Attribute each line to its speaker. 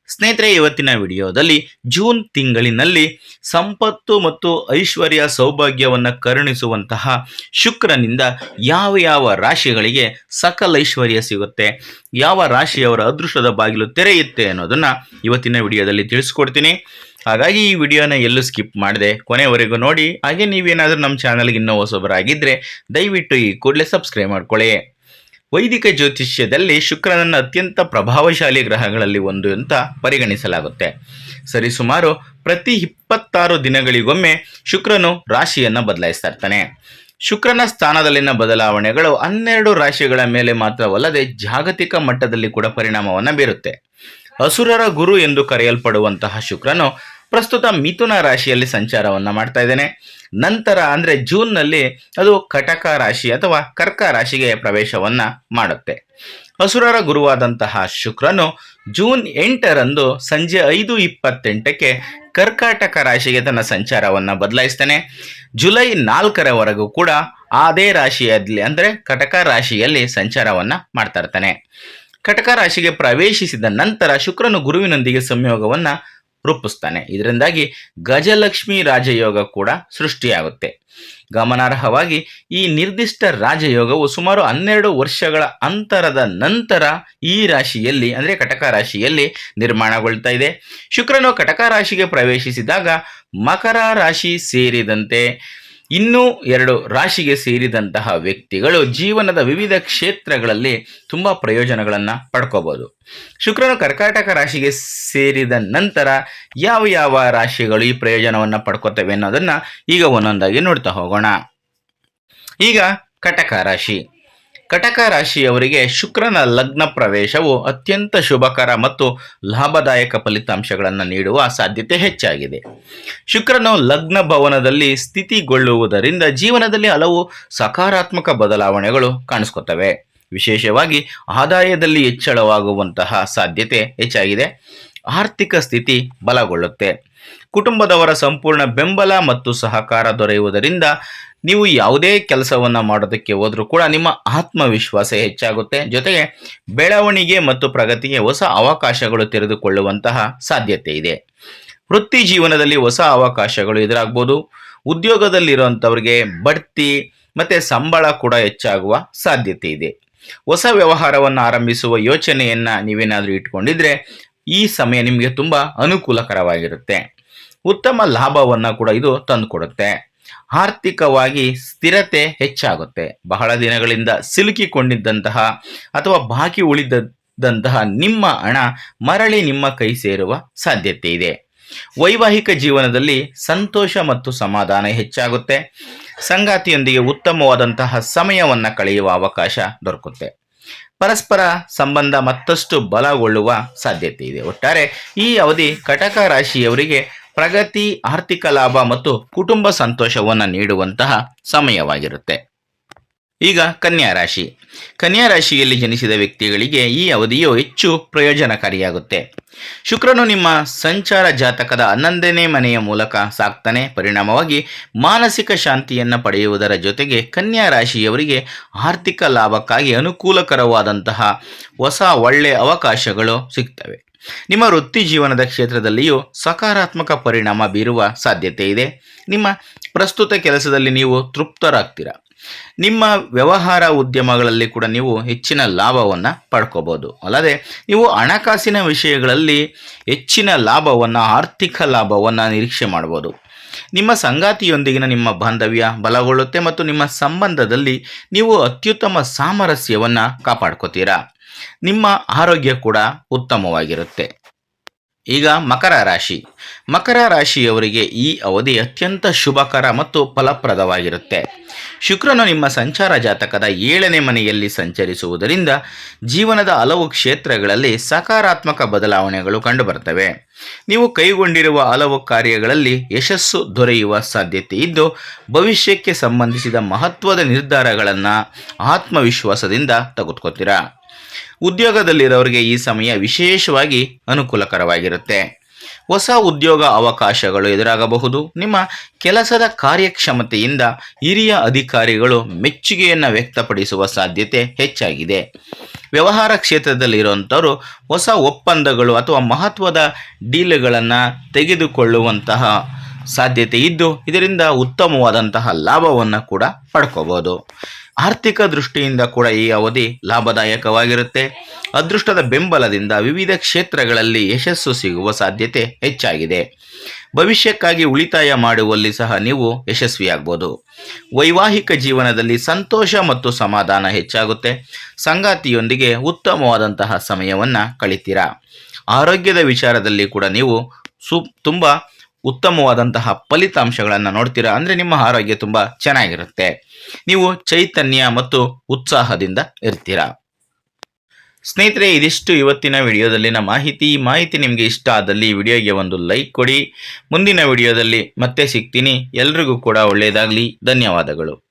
Speaker 1: ಸ್ನೇಹಿತರೆ, ಇವತ್ತಿನ ವಿಡಿಯೋದಲ್ಲಿ ಜೂನ್ ತಿಂಗಳಿನಲ್ಲಿ ಸಂಪತ್ತು ಮತ್ತು ಐಶ್ವರ್ಯ ಸೌಭಾಗ್ಯವನ್ನು ಕರುಣಿಸುವಂತಹ ಶುಕ್ರನಿಂದ ಯಾವ ಯಾವ ರಾಶಿಗಳಿಗೆ ಸಕಲ ಐಶ್ವರ್ಯ ಸಿಗುತ್ತೆ, ಯಾವ ರಾಶಿಯವರ ಅದೃಷ್ಟದ ಬಾಗಿಲು ತೆರೆಯುತ್ತೆ ಅನ್ನೋದನ್ನು ಇವತ್ತಿನ ವಿಡಿಯೋದಲ್ಲಿ ತಿಳಿಸ್ಕೊಡ್ತೀನಿ. ಹಾಗಾಗಿ ಈ ವಿಡಿಯೋನ ಎಲ್ಲೂ ಸ್ಕಿಪ್ ಮಾಡದೆ ಕೊನೆವರೆಗೂ ನೋಡಿ. ಹಾಗೆ ನೀವೇನಾದರೂ ನಮ್ಮ ಚಾನಲ್ಗೆ ಇನ್ನೂ ಹೊಸಬರಾಗಿದ್ದರೆ ದಯವಿಟ್ಟು ಈ ಕೂಡಲೇ ಸಬ್ಸ್ಕ್ರೈಬ್ ಮಾಡ್ಕೊಳ್ಳಿ. ವೈದಿಕ ಜ್ಯೋತಿಷ್ಯದಲ್ಲಿ ಶುಕ್ರನನ್ನು ಅತ್ಯಂತ ಪ್ರಭಾವಶಾಲಿ ಗ್ರಹಗಳಲ್ಲಿ ಒಂದು ಅಂತ ಪರಿಗಣಿಸಲಾಗುತ್ತೆ. ಸರಿಸುಮಾರು ಪ್ರತಿ 26 ದಿನಗಳಿಗೊಮ್ಮೆ ಶುಕ್ರನು ರಾಶಿಯನ್ನು ಬದಲಾಯಿಸ್ತಾ ಇರ್ತಾನೆ. ಶುಕ್ರನ ಸ್ಥಾನದಲ್ಲಿನ ಬದಲಾವಣೆಗಳು 12 ರಾಶಿಗಳ ಮೇಲೆ ಮಾತ್ರವಲ್ಲದೆ ಜಾಗತಿಕ ಮಟ್ಟದಲ್ಲಿ ಕೂಡ ಪರಿಣಾಮವನ್ನು ಬೀರುತ್ತೆ. ಅಸುರರ ಗುರು ಎಂದು ಕರೆಯಲ್ಪಡುವಂತಹ ಶುಕ್ರನು ಪ್ರಸ್ತುತ ಮಿಥುನ ರಾಶಿಯಲ್ಲಿ ಸಂಚಾರವನ್ನು ಮಾಡ್ತಾ ಇದ್ದೇನೆ. ನಂತರ ಅಂದರೆ ಜೂನ್ನಲ್ಲಿ ಅದು ಕಟಕ ರಾಶಿ ಅಥವಾ ಕರ್ಕ ರಾಶಿಗೆ ಪ್ರವೇಶವನ್ನು ಮಾಡುತ್ತೆ. ಅಸುರರ ಗುರುವಾದಂತಹ ಶುಕ್ರನು ಜೂನ್ 8ರಂದು ಸಂಜೆ 5:28ಕ್ಕೆ ಕರ್ಕಾಟಕ ರಾಶಿಗೆ ತನ್ನ ಸಂಚಾರವನ್ನು ಬದಲಾಯಿಸ್ತಾನೆ. ಜುಲೈ 4ರವರೆಗೂ ಕೂಡ ಅದೇ ರಾಶಿಯಲ್ಲಿ ಅಂದರೆ ಕಟಕ ರಾಶಿಯಲ್ಲಿ ಸಂಚಾರವನ್ನು ಮಾಡ್ತಾ ಇರ್ತಾನೆ. ಕಟಕ ರಾಶಿಗೆ ಪ್ರವೇಶಿಸಿದ ನಂತರ ಶುಕ್ರನು ಗುರುವಿನೊಂದಿಗೆ ಸಂಯೋಗವನ್ನು ರೂಪಿಸ್ತಾನೆ. ಇದರಿಂದಾಗಿ ಗಜಲಕ್ಷ್ಮಿ ರಾಜಯೋಗ ಕೂಡ ಸೃಷ್ಟಿಯಾಗುತ್ತೆ. ಗಮನಾರ್ಹವಾಗಿ ಈ ನಿರ್ದಿಷ್ಟ ರಾಜಯೋಗವು ಸುಮಾರು 12 ವರ್ಷಗಳ ಅಂತರದ ನಂತರ ಈ ರಾಶಿಯಲ್ಲಿ ಅಂದರೆ ಕಟಕ ರಾಶಿಯಲ್ಲಿ ನಿರ್ಮಾಣಗೊಳ್ತಾ ಇದೆ. ಶುಕ್ರನು ಕಟಕ ರಾಶಿಗೆ ಪ್ರವೇಶಿಸಿದಾಗ ಮಕರ ರಾಶಿ ಸೇರಿದಂತೆ ಇನ್ನೂ 2 ರಾಶಿಗೆ ಸೇರಿದಂತಹ ವ್ಯಕ್ತಿಗಳು ಜೀವನದ ವಿವಿಧ ಕ್ಷೇತ್ರಗಳಲ್ಲಿ ತುಂಬ ಪ್ರಯೋಜನಗಳನ್ನು ಪಡ್ಕೋಬಹುದು. ಶುಕ್ರನು ಕರ್ಕಾಟಕ ರಾಶಿಗೆ ಸೇರಿದ ನಂತರ ಯಾವ ಯಾವ ರಾಶಿಗಳು ಈ ಪ್ರಯೋಜನವನ್ನು ಪಡ್ಕೋತವೆ ಅನ್ನೋದನ್ನು ಈಗ ಒಂದೊಂದಾಗಿ ನೋಡ್ತಾ ಹೋಗೋಣ. ಈಗ ಕಟಕ ರಾಶಿ. ಕಟಕ ರಾಶಿಯವರಿಗೆ ಶುಕ್ರನ ಲಗ್ನ ಪ್ರವೇಶವು ಅತ್ಯಂತ ಶುಭಕರ ಮತ್ತು ಲಾಭದಾಯಕ ಫಲಿತಾಂಶಗಳನ್ನು ನೀಡುವ ಸಾಧ್ಯತೆ ಹೆಚ್ಚಾಗಿದೆ. ಶುಕ್ರನು ಲಗ್ನ ಭವನದಲ್ಲಿ ಸ್ಥಿತಿಗೊಳ್ಳುವುದರಿಂದ ಜೀವನದಲ್ಲಿ ಹಲವು ಸಕಾರಾತ್ಮಕ ಬದಲಾವಣೆಗಳು ಕಾಣಿಸ್ಕೊತವೆ. ವಿಶೇಷವಾಗಿ ಆದಾಯದಲ್ಲಿ ಹೆಚ್ಚಳವಾಗುವಂತಹ ಸಾಧ್ಯತೆ ಹೆಚ್ಚಾಗಿದೆ. ಆರ್ಥಿಕ ಸ್ಥಿತಿ ಬಲಗೊಳ್ಳುತ್ತೆ. ಕುಟುಂಬದವರ ಸಂಪೂರ್ಣ ಬೆಂಬಲ ಮತ್ತು ಸಹಕಾರ ದೊರೆಯುವುದರಿಂದ ನೀವು ಯಾವುದೇ ಕೆಲಸವನ್ನು ಮಾಡೋದಕ್ಕೆ ಹೋದರೂ ಕೂಡ ನಿಮ್ಮ ಆತ್ಮವಿಶ್ವಾಸ ಹೆಚ್ಚಾಗುತ್ತೆ. ಜೊತೆಗೆ ಬೆಳವಣಿಗೆ ಮತ್ತು ಪ್ರಗತಿಗೆ ಹೊಸ ಅವಕಾಶಗಳು ತೆರೆದುಕೊಳ್ಳುವಂತಹ ಸಾಧ್ಯತೆ ಇದೆ. ವೃತ್ತಿ ಜೀವನದಲ್ಲಿ ಹೊಸ ಅವಕಾಶಗಳು ಎದುರಾಗ್ಬೋದು. ಉದ್ಯೋಗದಲ್ಲಿರುವಂಥವ್ರಿಗೆ ಬಡ್ತಿ ಮತ್ತು ಸಂಬಳ ಕೂಡ ಹೆಚ್ಚಾಗುವ ಸಾಧ್ಯತೆ ಇದೆ. ಹೊಸ ವ್ಯವಹಾರವನ್ನು ಆರಂಭಿಸುವ ಯೋಚನೆಯನ್ನು ನೀವೇನಾದರೂ ಇಟ್ಕೊಂಡಿದ್ರೆ ಈ ಸಮಯ ನಿಮಗೆ ತುಂಬ ಅನುಕೂಲಕರವಾಗಿರುತ್ತೆ. ಉತ್ತಮ ಲಾಭವನ್ನು ಕೂಡ ಇದು ತಂದುಕೊಡುತ್ತೆ. ಆರ್ಥಿಕವಾಗಿ ಸ್ಥಿರತೆ ಹೆಚ್ಚಾಗುತ್ತೆ. ಬಹಳ ದಿನಗಳಿಂದ ಸಿಲುಕಿಕೊಂಡಿದ್ದಂತಹ ಅಥವಾ ಬಾಕಿ ಉಳಿದಂತಹ ನಿಮ್ಮ ಹಣ ಮರಳಿ ನಿಮ್ಮ ಕೈ ಸೇರುವ ಸಾಧ್ಯತೆ ಇದೆ. ವೈವಾಹಿಕ ಜೀವನದಲ್ಲಿ ಸಂತೋಷ ಮತ್ತು ಸಮಾಧಾನ ಹೆಚ್ಚಾಗುತ್ತೆ. ಸಂಗಾತಿಯೊಂದಿಗೆ ಉತ್ತಮವಾದಂತಹ ಸಮಯವನ್ನು ಕಳೆಯುವ ಅವಕಾಶ ದೊರಕುತ್ತೆ. ಪರಸ್ಪರ ಸಂಬಂಧ ಮತ್ತಷ್ಟು ಬಲಗೊಳ್ಳುವ ಸಾಧ್ಯತೆ ಇದೆ. ಒಟ್ಟಾರೆ ಈ ಅವಧಿ ಕಟಕ ರಾಶಿಯವರಿಗೆ ಪ್ರಗತಿ, ಆರ್ಥಿಕ ಲಾಭ ಮತ್ತು ಕುಟುಂಬ ಸಂತೋಷವನ್ನು ನೀಡುವಂತಹ ಸಮಯವಾಗಿರುತ್ತೆ. ಈಗ ಕನ್ಯಾ ರಾಶಿ. ಕನ್ಯಾ ರಾಶಿಯಲ್ಲಿ ಜನಿಸಿದ ವ್ಯಕ್ತಿಗಳಿಗೆ ಈ ಅವಧಿಯು ಹೆಚ್ಚು ಪ್ರಯೋಜನಕಾರಿಯಾಗುತ್ತೆ. ಶುಕ್ರನು ನಿಮ್ಮ ಸಂಚಾರ ಜಾತಕದ 11ನೇ ಮನೆಯ ಮೂಲಕ ಸಾಗ್ತಾನೆ. ಪರಿಣಾಮವಾಗಿ ಮಾನಸಿಕ ಶಾಂತಿಯನ್ನು ಪಡೆಯುವುದರ ಜೊತೆಗೆ ಕನ್ಯಾ ರಾಶಿಯವರಿಗೆ ಆರ್ಥಿಕ ಲಾಭಕ್ಕಾಗಿ ಅನುಕೂಲಕರವಾದಂತಹ ಹೊಸ ಒಳ್ಳೆಯ ಅವಕಾಶಗಳು ಸಿಗ್ತವೆ. ನಿಮ್ಮ ವೃತ್ತಿ ಜೀವನದ ಕ್ಷೇತ್ರದಲ್ಲಿಯೂ ಸಕಾರಾತ್ಮಕ ಪರಿಣಾಮ ಬೀರುವ ಸಾಧ್ಯತೆ ಇದೆ. ನಿಮ್ಮ ಪ್ರಸ್ತುತ ಕೆಲಸದಲ್ಲಿ ನೀವು ತೃಪ್ತರಾಗ್ತೀರಾ. ನಿಮ್ಮ ವ್ಯವಹಾರ ಉದ್ಯಮಗಳಲ್ಲಿ ಕೂಡ ನೀವು ಹೆಚ್ಚಿನ ಲಾಭವನ್ನು ಪಡ್ಕೋಬೋದು. ಅಲ್ಲದೆ ನೀವು ಹಣಕಾಸಿನ ವಿಷಯಗಳಲ್ಲಿ ಹೆಚ್ಚಿನ ಲಾಭವನ್ನು, ಆರ್ಥಿಕ ಲಾಭವನ್ನು ನಿರೀಕ್ಷೆ ಮಾಡ್ಬೋದು. ನಿಮ್ಮ ಸಂಗಾತಿಯೊಂದಿಗಿನ ನಿಮ್ಮ ಬಾಂಧವ್ಯ ಬಲಗೊಳ್ಳುತ್ತೆ ಮತ್ತು ನಿಮ್ಮ ಸಂಬಂಧದಲ್ಲಿ ನೀವು ಅತ್ಯುತ್ತಮ ಸಾಮರಸ್ಯವನ್ನು ಕಾಪಾಡ್ಕೋತೀರಾ. ನಿಮ್ಮ ಆರೋಗ್ಯ ಕೂಡ ಉತ್ತಮವಾಗಿರುತ್ತೆ. ಈಗ ಮಕರ ರಾಶಿ. ಮಕರ ರಾಶಿಯವರಿಗೆ ಈ ಅವಧಿ ಅತ್ಯಂತ ಶುಭಕರ ಮತ್ತು ಫಲಪ್ರದವಾಗಿರುತ್ತೆ. ಶುಕ್ರನು ನಿಮ್ಮ ಸಂಚಾರ ಜಾತಕದ 7ನೇ ಮನೆಯಲ್ಲಿ ಸಂಚರಿಸುವುದರಿಂದ ಜೀವನದ ಹಲವು ಕ್ಷೇತ್ರಗಳಲ್ಲಿ ಸಕಾರಾತ್ಮಕ ಬದಲಾವಣೆಗಳು ಕಂಡುಬರ್ತವೆ. ನೀವು ಕೈಗೊಂಡಿರುವ ಹಲವು ಕಾರ್ಯಗಳಲ್ಲಿ ಯಶಸ್ಸು ದೊರೆಯುವ ಸಾಧ್ಯತೆ ಇದ್ದು ಭವಿಷ್ಯಕ್ಕೆ ಸಂಬಂಧಿಸಿದ ಮಹತ್ವದ ನಿರ್ಧಾರಗಳನ್ನು ಆತ್ಮವಿಶ್ವಾಸದಿಂದ ತೆಗೆದುಕೊಳ್ತೀರಾ. ಉದ್ಯೋಗದಲ್ಲಿರೋರಿಗೆ ಈ ಸಮಯ ವಿಶೇಷವಾಗಿ ಅನುಕೂಲಕರವಾಗಿರುತ್ತೆ. ಹೊಸ ಉದ್ಯೋಗ ಅವಕಾಶಗಳು ಎದುರಾಗಬಹುದು. ನಿಮ್ಮ ಕೆಲಸದ ಕಾರ್ಯಕ್ಷಮತೆಯಿಂದ ಹಿರಿಯ ಅಧಿಕಾರಿಗಳು ಮೆಚ್ಚುಗೆಯನ್ನು ವ್ಯಕ್ತಪಡಿಸುವ ಸಾಧ್ಯತೆ ಹೆಚ್ಚಾಗಿದೆ. ವ್ಯವಹಾರ ಕ್ಷೇತ್ರದಲ್ಲಿರುವಂಥವರು ಹೊಸ ಒಪ್ಪಂದಗಳು ಅಥವಾ ಮಹತ್ವದ ಡೀಲ್ಗಳನ್ನು ತೆಗೆದುಕೊಳ್ಳುವಂತಹ ಸಾಧ್ಯತೆ ಇದ್ದು, ಇದರಿಂದ ಉತ್ತಮವಾದಂತಹ ಲಾಭವನ್ನು ಕೂಡ ಪಡ್ಕೋಬಹುದು. ಆರ್ಥಿಕ ದೃಷ್ಟಿಯಿಂದ ಕೂಡ ಈ ಅವಧಿ ಲಾಭದಾಯಕವಾಗಿರುತ್ತೆ. ಅದೃಷ್ಟದ ಬೆಂಬಲದಿಂದ ವಿವಿಧ ಕ್ಷೇತ್ರಗಳಲ್ಲಿ ಯಶಸ್ಸು ಸಿಗುವ ಸಾಧ್ಯತೆ ಹೆಚ್ಚಾಗಿದೆ. ಭವಿಷ್ಯಕ್ಕಾಗಿ ಉಳಿತಾಯ ಮಾಡುವಲ್ಲಿ ಸಹ ನೀವು ಯಶಸ್ವಿಯಾಗಬಹುದು. ವೈವಾಹಿಕ ಜೀವನದಲ್ಲಿ ಸಂತೋಷ ಮತ್ತು ಸಮಾಧಾನ ಹೆಚ್ಚಾಗುತ್ತೆ. ಸಂಗಾತಿಯೊಂದಿಗೆ ಉತ್ತಮವಾದಂತಹ ಸಮಯವನ್ನು ಕಳಿತೀರಾ. ಆರೋಗ್ಯದ ವಿಚಾರದಲ್ಲಿ ಕೂಡ ನೀವು ತುಂಬ ಉತ್ತಮವಾದಂತಹ ಫಲಿತಾಂಶಗಳನ್ನು ನೋಡ್ತೀರಾ. ಅಂದರೆ ನಿಮ್ಮ ಆರೋಗ್ಯ ತುಂಬ ಚೆನ್ನಾಗಿರುತ್ತೆ. ನೀವು ಚೈತನ್ಯ ಮತ್ತು ಉತ್ಸಾಹದಿಂದ ಇರ್ತೀರಾ. ಸ್ನೇಹಿತರೆ, ಇದಿಷ್ಟು ಇವತ್ತಿನ ವಿಡಿಯೋದಲ್ಲಿನ ಮಾಹಿತಿ. ಈ ಮಾಹಿತಿ ನಿಮಗೆ ಇಷ್ಟ ಆದಲ್ಲಿ ವಿಡಿಯೋಗೆ ಒಂದು ಲೈಕ್ ಕೊಡಿ. ಮುಂದಿನ ವಿಡಿಯೋದಲ್ಲಿ ಮತ್ತೆ ಸಿಗ್ತೀನಿ. ಎಲ್ರಿಗೂ ಕೂಡ ಒಳ್ಳೆಯದಾಗಲಿ. ಧನ್ಯವಾದಗಳು.